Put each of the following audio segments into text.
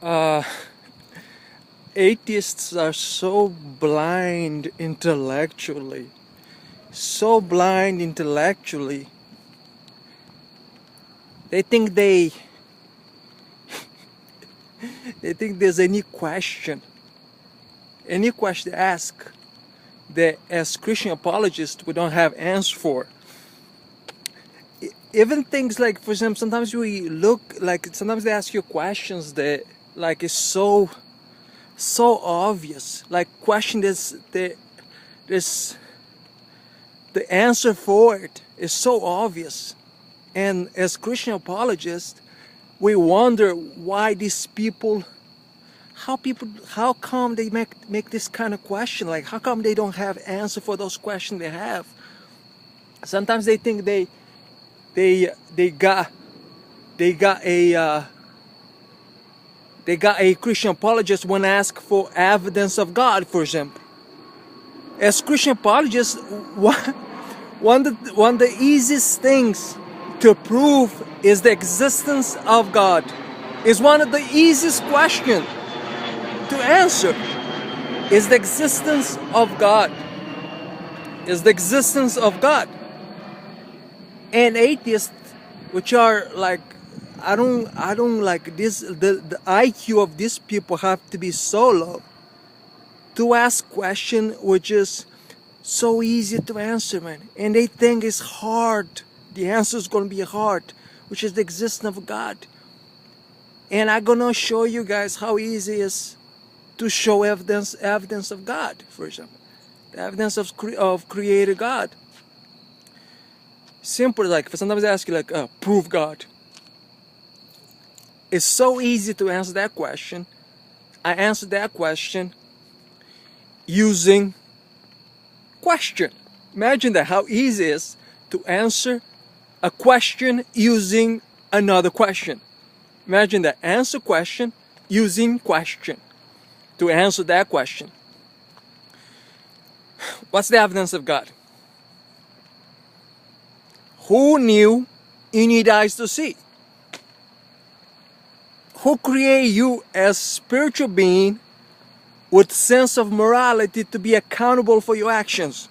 Uh, Atheists are so blind intellectually. So blind intellectually. They think they think there's any question they ask that as Christian apologists we don't have answer for. Even things like, for example, sometimes we look like, sometimes they ask you questions that like is so obvious, like question this the answer for it is so obvious, and as Christian apologists we wonder why these people, how come they make this kind of question, like how come they don't have answer for those questions they have. Sometimes they think they got a Christian apologist when asked for evidence of God, for example. As Christian apologists, one of the easiest things to prove is the existence of God. Is one of the easiest questions to answer. Is the existence of God. Is the existence of God. And atheists, which are like, I don't like this, the IQ of these people have to be so low to ask question which is so easy to answer, man. And they think it's hard. The answer is going to be hard, which is the existence of God. And I'm gonna show you guys how easy it is to show evidence of God, for example. The evidence of creator God. Simple, like sometimes they ask you like, prove God. It's so easy to answer that question. I answer that question using question. Imagine that, how easy it is to answer a question using another question. Imagine that, answer question using question to answer that question. What's the evidence of God? Who knew you need eyes to see? Who created you as spiritual being with sense of morality to be accountable for your actions?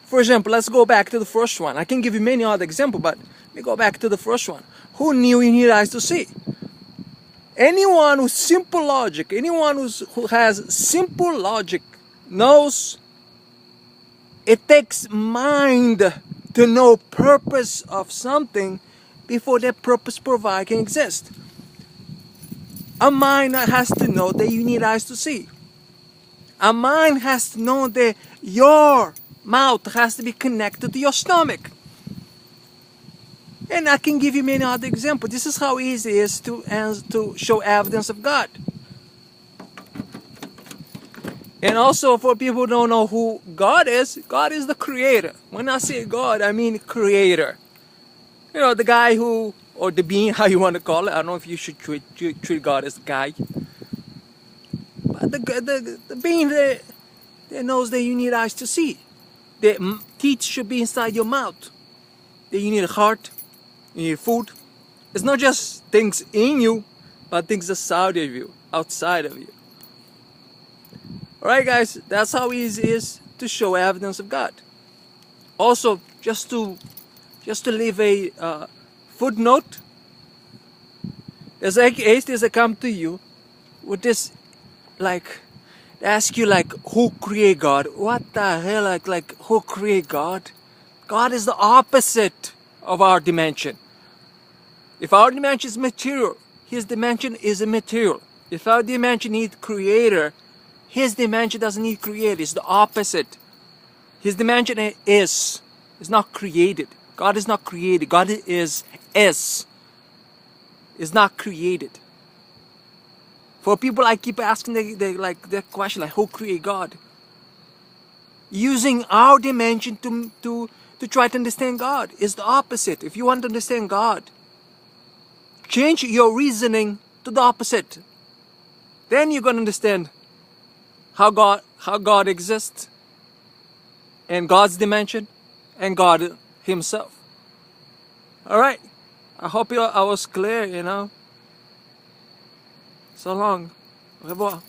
For example, let's go back to the first one. I can give you many other examples, but let me go back to the first one. Who knew you need eyes to see? Anyone with simple logic, anyone who has simple logic knows it takes mind to know purpose of something before that purpose provide can exist. A mind has to know that you need eyes to see. A mind has to know that your mouth has to be connected to your stomach. And I can give you many other examples. This is how easy it is to show evidence of God. And also, for people who don't know who God is the creator. When I say God, I mean creator. You know, the guy who, or the being, how you want to call it. I don't know if you should treat God as a guy. But the being that knows that you need eyes to see. The teeth should be inside your mouth. That you need a heart, you need food. It's not just things in you, but things outside of you, Alright guys, that's how easy it is to show evidence of God. Also, just to leave a footnote, there's atheists that come to you with this, like, they ask you like, who created God? What the hell, like who created God? God is the opposite of our dimension. If our dimension is material, his dimension is immaterial. If our dimension needs creator, his dimension doesn't need creator. It's the opposite. His dimension is not created. God is not created. God is not created. For people, I keep asking the question like, who created God? Using our dimension to try to understand God is the opposite. If you want to understand God, change your reasoning to the opposite. Then you're gonna understand how God exists, and God's dimension, and God Himself. All right. I hope I was clear. So long. Au revoir.